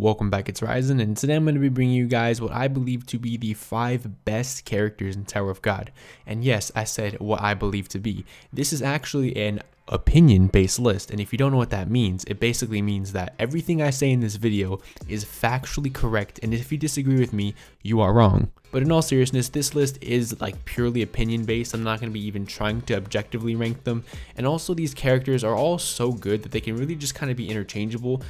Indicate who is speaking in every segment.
Speaker 1: welcome back, it's Ryzen, and today I'm going to be bringing you guys what I believe to be the 5 best characters in Tower of God. And yes, I said what I believe to be. This is actually an opinion-based list, and if you don't know what that means, it basically means that everything I say in this video is factually correct, and if you disagree with me, you are wrong. But in all seriousness, this list is like purely opinion based. I'm not going to be even trying to objectively rank them. And also these characters are all so good that they can really just kind of be interchangeable.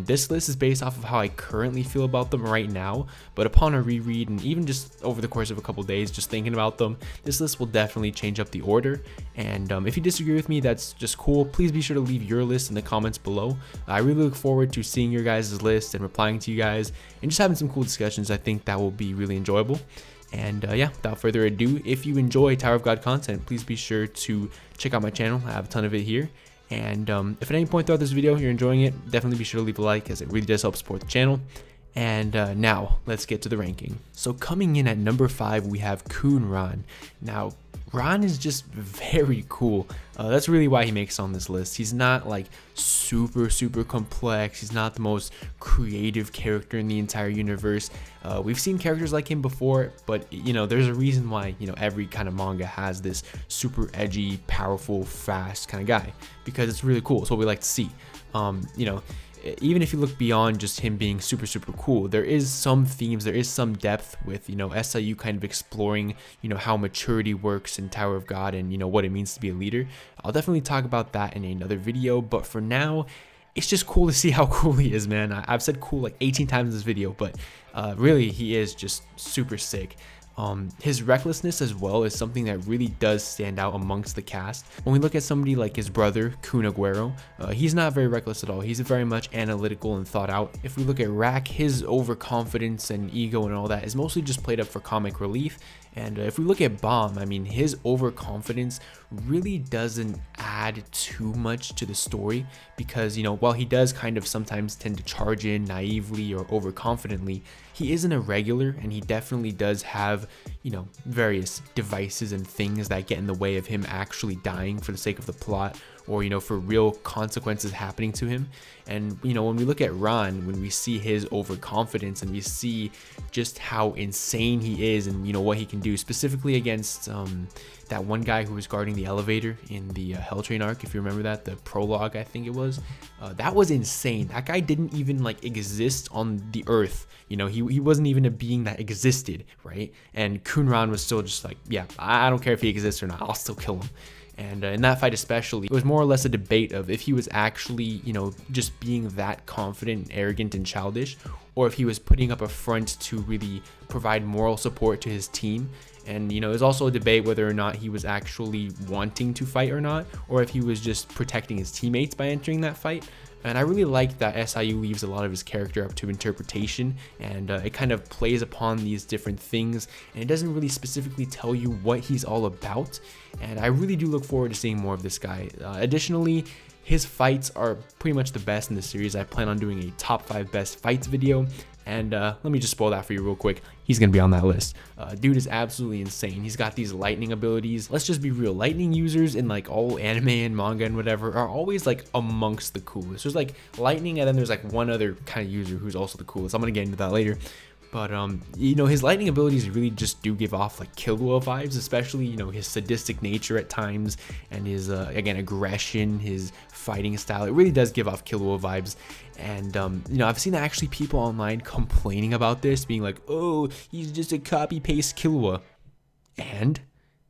Speaker 1: This list is based off of how I currently feel about them right now. But upon a reread and even just over the course of a couple days, just thinking about them, this list will definitely change up the order. And if you disagree with me, that's just cool. Please be sure to leave your list in the comments below. I really look forward to seeing your guys' list and replying to you guys and just having some cool discussions. I think that will be really enjoyable. And yeah, without further ado, if you enjoy Tower of God content, please be sure to check out my channel. I have a ton of it here. And if at any point throughout this video you're enjoying it, definitely be sure to leave a like, as it really does help support the channel. And now let's get to the ranking. So coming in at number 5, we have Konron. Now Ron is just very cool. That's really why he makes it on this list. He's not like super complex. He's not the most creative character in the entire universe. We've seen characters like him before, but you know, there's a reason why, you know, every kind of manga has this super edgy, powerful, fast kind of guy, because it's really cool. It's what we like to see. You know, even if you look beyond just him being super cool, there is some themes, there is some depth with, you know, SIU kind of exploring, you know, how maturity works in Tower of God and, you know, what it means to be a leader. I'll definitely talk about that in another video, but for now, it's just cool to see how cool he is, man. I've said cool like 18 times in this video, but really he is just super sick. His recklessness as well is something that really does stand out amongst the cast. When we look at somebody like his brother, Kun, he's not very reckless at all. He's very much analytical and thought out. If we look at Rack, his overconfidence and ego and all that is mostly just played up for comic relief. And if we look at Bomb, I mean, his overconfidence really doesn't add too much to the story because, you know, while he does kind of sometimes tend to charge in naively or overconfidently, he isn't a regular, and he definitely does have, you know, various devices and things that get in the way of him actually dying for the sake of the plot, or, you know, for real consequences happening to him. And, you know, when we look at Ron, when we see his overconfidence and we see just how insane he is and, you know, what he can do, specifically against that one guy who was guarding the elevator in the Hell Train arc, if you remember that, the prologue, I think it was, that was insane. That guy didn't even like exist on the earth. You know, he wasn't even a being that existed, right? And Konron was still just like, yeah, I don't care if he exists or not, I'll still kill him. And in that fight especially, it was more or less a debate of if he was actually, you know, just being that confident, arrogant, and childish, or if he was putting up a front to really provide moral support to his team. And, you know, there's also a debate whether or not he was actually wanting to fight or not, or if he was just protecting his teammates by entering that fight. And I really like that SIU leaves a lot of his character up to interpretation, and it kind of plays upon these different things, and it doesn't really specifically tell you what he's all about. And I really do look forward to seeing more of this guy. Additionally, his fights are pretty much the best in the series. I plan on doing a top 5 best fights video, and let me just spoil that for you real quick. He's gonna be on that list. Dude is absolutely insane. He's got these lightning abilities. Let's just be real, lightning users in like all anime and manga and whatever are always like amongst the coolest. There's like lightning, and then there's like one other kind of user who's also the coolest. I'm gonna get into that later. But you know, his lightning abilities really just do give off like Killua vibes, especially, you know, his sadistic nature at times, and his again, aggression, his fighting style. It really does give off Killua vibes. And you know, I've seen actually people online complaining about this, being like, oh, he's just a copy paste Killua. And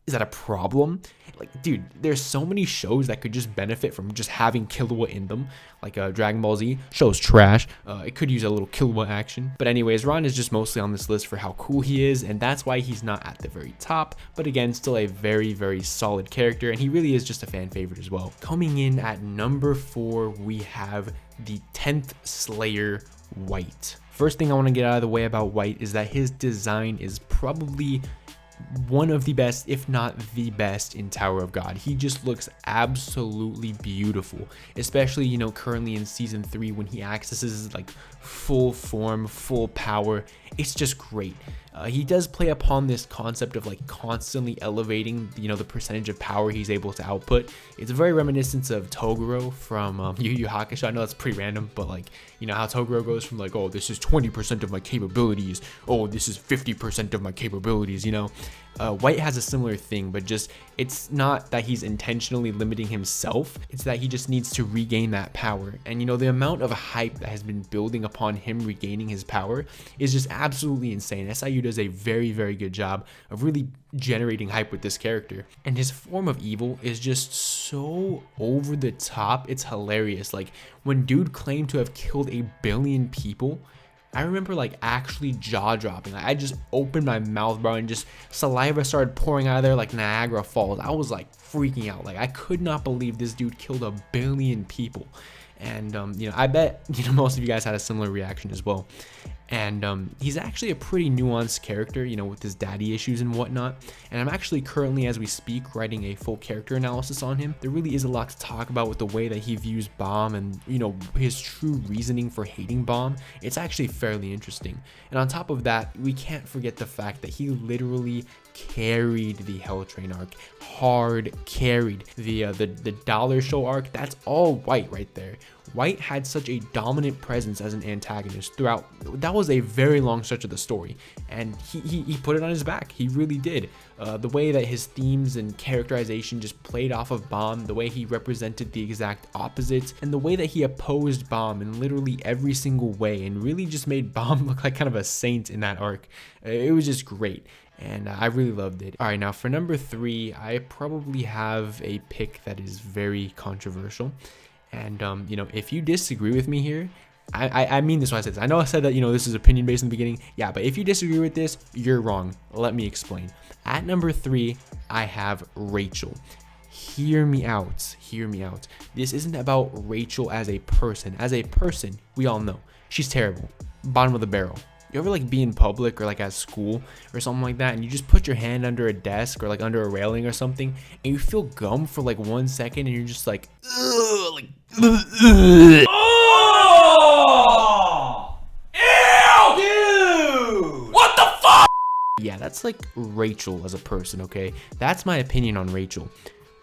Speaker 1: is that a problem? Like, dude, there's so many shows that could just benefit from just having Killua in them. Like Dragon Ball Z, show's trash. It could use a little Killua action. But anyways, Ron is just mostly on this list for how cool he is, and that's why he's not at the very top. But again, still a very solid character, and he really is just a fan favorite as well. Coming in at number 4, we have the 10th Slayer, White. First thing I want to get out of the way about White is that his design is probably one of the best, if not the best, in Tower of God. He just looks absolutely beautiful, especially, you know, currently in season 3 when he accesses like full form, full power, It's just great. He does play upon this concept of like constantly elevating, you know, the percentage of power he's able to output. It's very reminiscent of Toguro from Yu Yu Hakusho. I know that's pretty random, but like, you know how Toguro goes from like, oh, this is 20% of my capabilities, oh, this is 50% of my capabilities, you know. White has a similar thing, but just it's not that he's intentionally limiting himself, it's that he just needs to regain that power. And you know, the amount of hype that has been building upon him regaining his power is just absolutely insane. SIU does a very, very good job of really generating hype with this character, and his form of evil is just so over the top, it's hilarious. Like when dude claimed to have killed 1 billion people, I remember like actually jaw dropping. Like I just opened my mouth, bro, and just saliva started pouring out of there like Niagara Falls. I was like freaking out. Like I could not believe this dude killed 1 billion people. And you know, I bet, you know, most of you guys had a similar reaction as well. And he's actually a pretty nuanced character, you know, with his daddy issues and whatnot. And I'm actually currently, as we speak, writing a full character analysis on him. There really is a lot to talk about with the way that he views Bomb and, you know, his true reasoning for hating Bomb. It's actually fairly interesting. And on top of that, we can't forget the fact that he literally carried the Hell Train arc, hard carried the Dollar Show arc. That's all White right there. White had such a dominant presence as an antagonist throughout. That was a very long stretch of the story, and he put it on his back. He really did. The way that his themes and characterization just played off of Bomb, the way he represented the exact opposites, and the way that he opposed Bomb in literally every single way, and really just made Bomb look like kind of a saint in that arc. It was just great. And I really loved it. All right, now for number 3, I probably have a pick that is very controversial. And, you know, if you disagree with me here, I mean this when I said this. I know I said that, you know, this is opinion based in the beginning. Yeah, but if you disagree with this, you're wrong. Let me explain. At number 3, I have Rachel. Hear me out. Hear me out. This isn't about Rachel as a person. As a person, we all know she's terrible. Bottom of the barrel. You ever like be in public or like at school or something like that, and you just put your hand under a desk or like under a railing or something, and you feel gum for like 1 second, and you're just like, ugh, like, ugh. Oh! Ew! Dude! What the fuck? Yeah, that's like Rachel as a person, okay? That's my opinion on Rachel.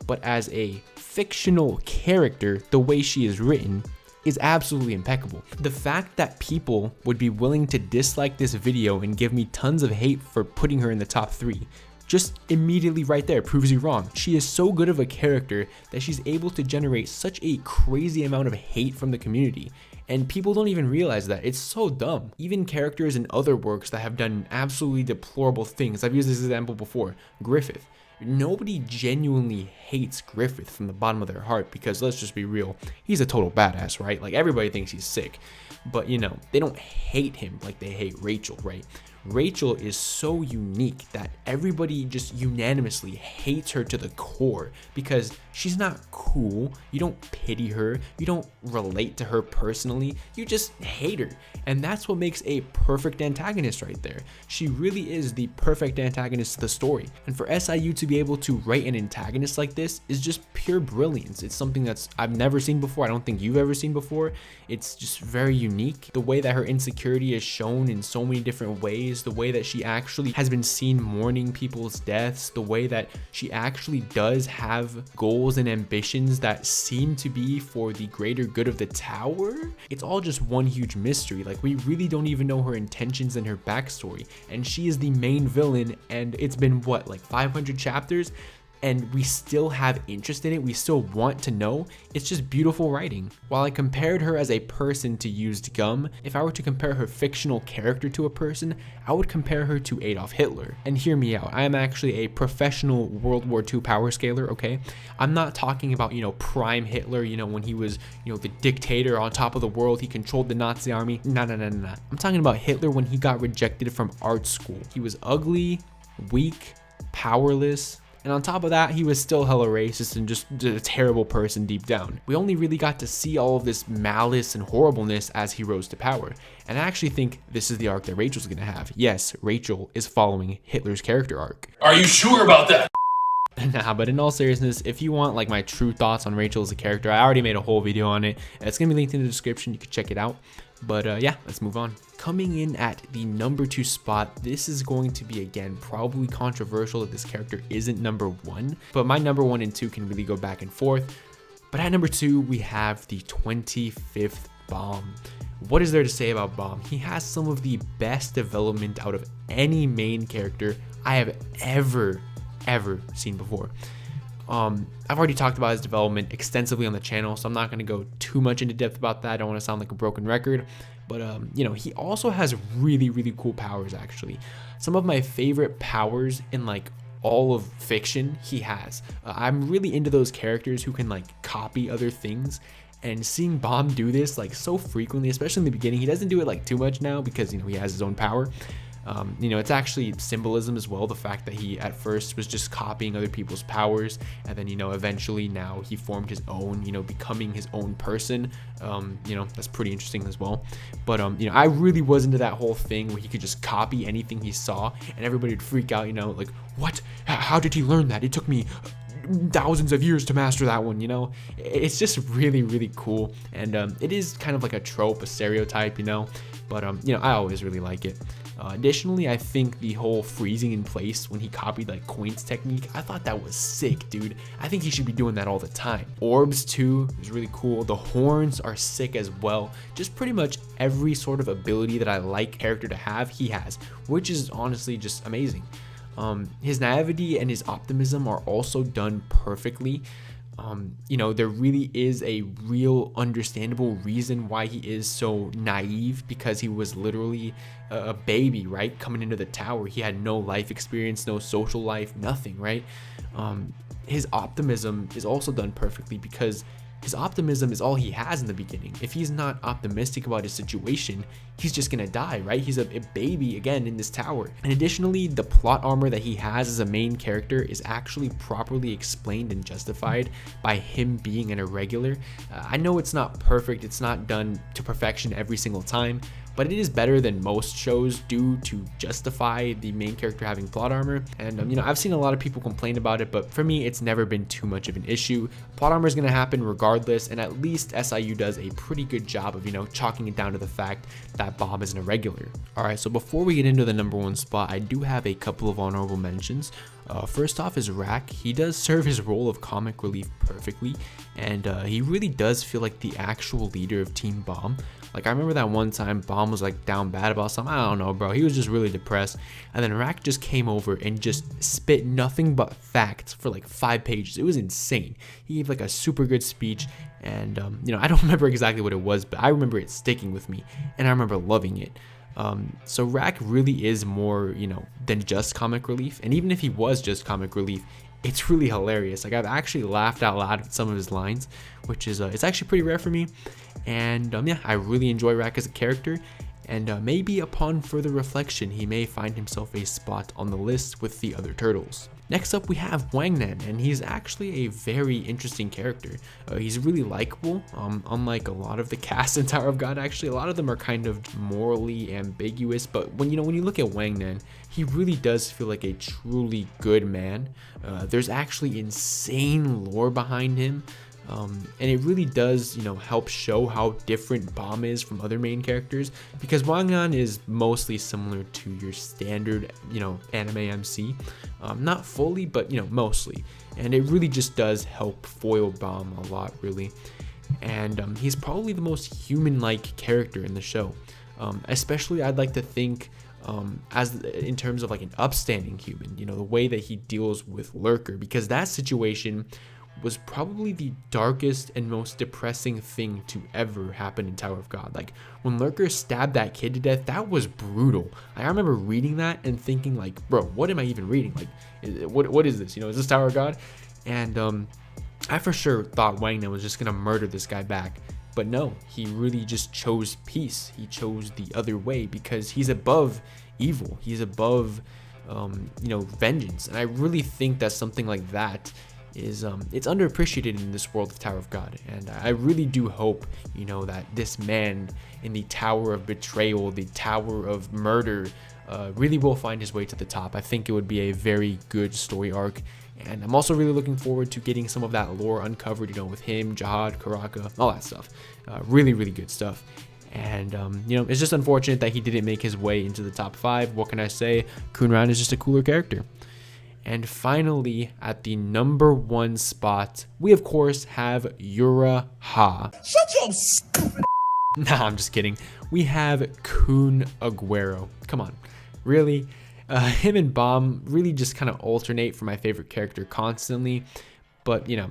Speaker 1: But as a fictional character, the way she is written is absolutely impeccable. The fact that people would be willing to dislike this video and give me tons of hate for putting her in the top 3, just immediately right there proves you wrong. She is so good of a character that she's able to generate such a crazy amount of hate from the community. And people don't even realize that. It's so dumb. Even characters in other works that have done absolutely deplorable things. I've used this example before, Griffith. Nobody genuinely hates Griffith from the bottom of their heart, because let's just be real, he's a total badass, right? Like everybody thinks he's sick, but you know, they don't hate him like they hate Rachel, right? Rachel is so unique that everybody just unanimously hates her to the core because she's not cool. You don't pity her. You don't relate to her personally. You just hate her. And that's what makes a perfect antagonist right there. She really is the perfect antagonist to the story. And for SIU to be able to write an antagonist like this is just pure brilliance. It's something that's I've never seen before. I don't think you've ever seen before. It's just very unique. The way that her insecurity is shown in so many different ways, the way that she actually has been seen mourning people's deaths, the way that she actually does have goals and ambitions that seem to be for the greater good of the tower. It's all just one huge mystery. Like, we really don't even know her intentions and her backstory, and she is the main villain, and it's been what, like 500 chapters, and we still have interest in it. We still want to know. It's just beautiful writing. While I compared her as a person to Used Gum, if I were to compare her fictional character to a person, I would compare her to Adolf Hitler. And hear me out, I am actually a professional World War II power scaler, okay? I'm not talking about, prime Hitler, when he was, the dictator on top of the world, he controlled the Nazi army. No. I'm talking about Hitler when he got rejected from art school. He was ugly, weak, powerless, and on top of that, he was still hella racist and just a terrible person deep down. We only really got to see all of this malice and horribleness as he rose to power. And I actually think this is the arc that Rachel's gonna have. Yes, Rachel is following Hitler's character arc.
Speaker 2: Are you sure about that?
Speaker 1: Nah, but in all seriousness, if you want my true thoughts on Rachel as a character, I already made a whole video on it. It's gonna be linked in the description, you can check it out. But yeah, let's move on. coming in at the number 2 spot, this is going to be, again, probably controversial that this character isn't number 1, but my number 1 and 2 can really go back and forth. But at number 2, we have the 25th Bomb. What is there to say about Bomb? He has some of the best development out of any main character I have ever seen before. I've already talked about his development extensively on the channel, so I'm not going to go too much into depth about that. I don't want to sound like a broken record, but you know, he also has really cool powers. Actually, some of my favorite powers in like all of fiction he has. I'm really into those characters who can like copy other things, and seeing Bomb do this like so frequently, especially in the beginning. He doesn't do it like too much now because, you know, he has his own power. You know, it's actually symbolism as well, the fact that he at first was just copying other people's powers, and then, you know, eventually now he formed his own, you know, becoming his own person. You know, that's pretty interesting as well. But you know, I really was into that whole thing where he could just copy anything he saw and everybody would freak out, you know, like, what? How did he learn that? It took me thousands of years to master that one, you know. It's just really cool, and it is kind of like a trope, a stereotype, you know, but you know, I always really like it. Additionally, I think the whole freezing in place when he copied like Coin's technique, I thought that was sick, dude. I think he should be doing that all the time. Orbs too is really cool. The horns are sick as well. Just pretty much every sort of ability that I like character to have, he has, which is honestly just amazing. His naivety and his optimism are also done perfectly. You know, there really is a real understandable reason why he is so naive, because he was literally a baby, right? Coming into the tower, he had no life experience, no social life, nothing, right? His optimism is also done perfectly because his optimism is all he has in the beginning. If he's not optimistic about his situation, he's just gonna die, right? He's a baby again in this tower. And additionally, the plot armor that he has as a main character is actually properly explained and justified by him being an irregular. I know it's not perfect, it's not done to perfection every single time, but it is better than most shows do to justify the main character having plot armor. And you know, I've seen a lot of people complain about it, but for me, it's never been too much of an issue. Plot armor is going to happen regardless, and at least SIU does a pretty good job of, you know, chalking it down to the fact that Bomb is an irregular. All right, so before we get into the number 1 spot, I do have a couple of honorable mentions. First off is Rack. He does serve his role of comic relief perfectly, and he really does feel like the actual leader of Team Bomb. Like, I remember that one time Bomb was like down bad about something, I don't know, bro, he was just really depressed, and then Rack just came over and just spit nothing but facts for like 5 pages. It was insane. He gave like a super good speech, and you know, I don't remember exactly what it was, but I remember it sticking with me, and I remember loving it. So Rack really is more, you know, than just comic relief, and even if he was just comic relief, it's really hilarious. Like, I've actually laughed out loud at some of his lines, which is it's actually pretty rare for me. And yeah, I really enjoy Rack as a character, and maybe upon further reflection, he may find himself a spot on the list with the other turtles. Next up, we have Wangnan, and he's actually a very interesting character. He's really likable, unlike a lot of the cast in Tower of God. Actually, a lot of them are kind of morally ambiguous, but when you look at Wangnan, he really does feel like a truly good man. There's actually insane lore behind him. And it really does, you know, help show how different Bomb is from other main characters, because Wangnan is mostly similar to your standard, you know, anime MC, not fully, but, you know, mostly, and it really just does help foil Bomb a lot, really. And he's probably the most human-like character in the show, especially I'd like to think as in terms of like an upstanding human, you know, the way that he deals with Lurker, because that situation was probably the darkest and most depressing thing to ever happen in Tower of God. Like, when Lurker stabbed that kid to death, that was brutal. I remember reading that and thinking like, bro, what am I even reading? Like, what is this? You know, is this Tower of God? And I for sure thought Wangnan was just gonna murder this guy back, but no, he really just chose peace. He chose the other way because he's above evil. He's above, you know, vengeance. And I really think that something like that is it's underappreciated in this world of Tower of God, and I really do hope, you know, that this man in the Tower of Betrayal, the Tower of Murder, really will find his way to the top. I think it would be a very good story arc, and I'm also really looking forward to getting some of that lore uncovered, you know, with him, Jihad, Karaka, all that stuff. Really good stuff. And, you know, it's just unfortunate that he didn't make his way into the top 5. What can I say? Konron is just a cooler character. And finally, at the number 1 spot, we of course have Yura Ha.
Speaker 2: Shut your stupid.
Speaker 1: Nah, I'm just kidding. We have Kun Aguero. Come on, really? Him and Bomb really just kind of alternate for my favorite character constantly. But, you know,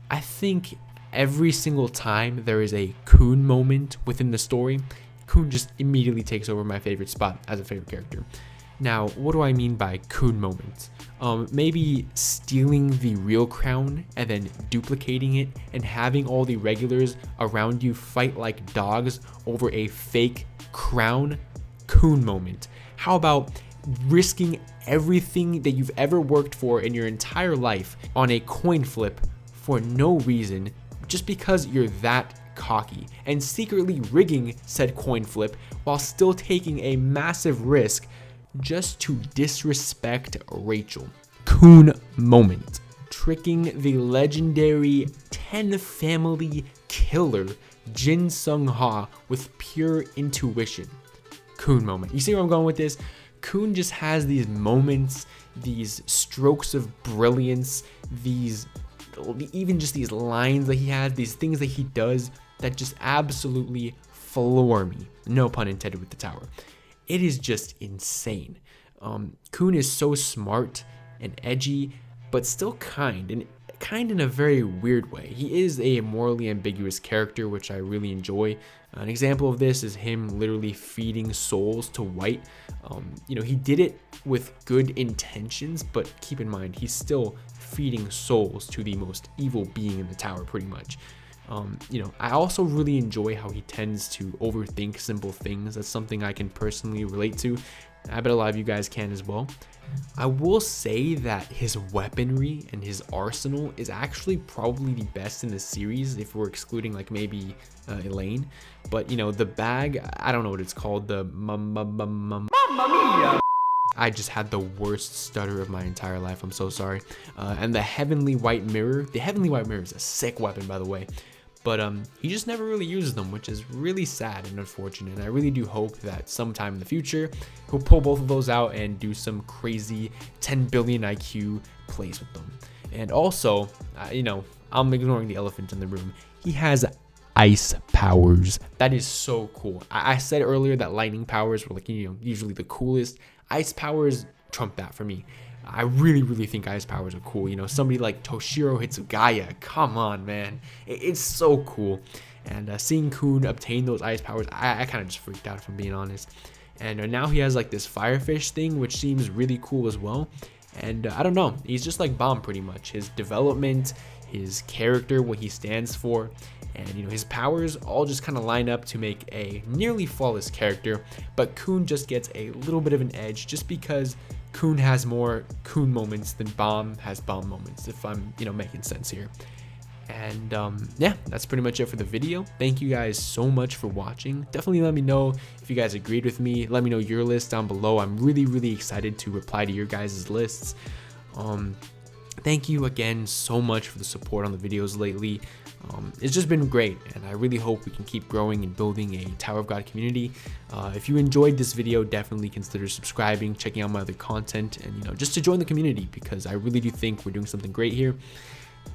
Speaker 1: I think every single time there is a Kun moment within the story, Kun just immediately takes over my favorite spot as a favorite character. Now, what do I mean by Kun moments? Maybe stealing the real crown and then duplicating it and having all the regulars around you fight like dogs over a fake crown. Kun moment. How about risking everything that you've ever worked for in your entire life on a coin flip for no reason, just because you're that cocky, and secretly rigging said coin flip while still taking a massive risk just to disrespect Rachel. Kun moment. Tricking the legendary 10 family killer Jin Sung Ha with pure intuition. Kun moment. You see where I'm going with this? Kun just has these moments, these strokes of brilliance, even just these lines that he has, these things that he does that just absolutely floor me. No pun intended with the tower. It is just insane. Kun is so smart and edgy, but still kind in a very weird way. He is a morally ambiguous character, which I really enjoy. An example of this is him literally feeding souls to White. You know, he did it with good intentions, but keep in mind, he's still feeding souls to the most evil being in the tower, pretty much. You know, I also really enjoy how he tends to overthink simple things. That's something I can personally relate to. I bet a lot of you guys can as well. I will say that his weaponry and his arsenal is actually probably the best in the series, if we're excluding like maybe Elaine. But you know, the bag, I don't know what it's called, the Mamma Mia. I just had the worst stutter of my entire life, I'm so sorry. And the Heavenly White Mirror, the Heavenly White Mirror is a sick weapon, by the way. But he just never really uses them, which is really sad and unfortunate. And I really do hope that sometime in the future, he'll pull both of those out and do some crazy 10 billion IQ plays with them. And also, you know, I'm ignoring the elephant in the room. He has ice powers. That is so cool. I said earlier that lightning powers were like, you know, usually the coolest. Ice powers trump that for me. I really think ice powers are cool. You know, somebody like Toshiro Hitsugaya, come on, man. It's so cool. And seeing Kun obtain those ice powers, I kind of just freaked out, if I'm being honest. And now he has like this firefish thing, which seems really cool as well. And I don't know, he's just like Bomb pretty much. His development, his character, what he stands for, and you know, his powers all just kind of line up to make a nearly flawless character. But Kun just gets a little bit of an edge just because Kun has more Kun moments than Bomb has Bomb moments, if I'm, you know, making sense here. And yeah, that's pretty much it for the video. Thank you guys so much for watching. Definitely let me know if you guys agreed with me. Let me know your list down below. I'm really excited to reply to your guys' lists. Thank you again so much for the support on the videos lately. It's just been great, and I really hope we can keep growing and building a Tower of God community. If you enjoyed this video, definitely consider subscribing, checking out my other content, and you know, just to join the community, because I really do think we're doing something great here.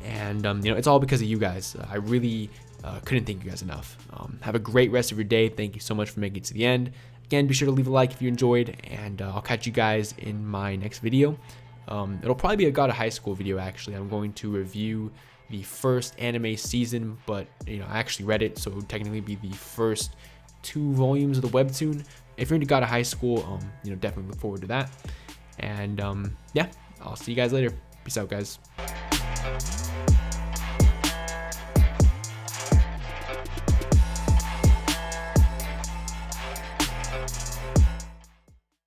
Speaker 1: And you know, it's all because of you guys. I really couldn't thank you guys enough. Have a great rest of your day. Thank you so much for making it to the end. Again, be sure to leave a like if you enjoyed, and I'll catch you guys in my next video. It'll probably be a God of High School video, actually. I'm going to review the first anime season, but you know, I actually read it, so it would technically be the first 2 volumes of the webtoon. If you're into God of High School, you know, definitely look forward to that. And yeah, I'll see you guys later. Peace out, guys.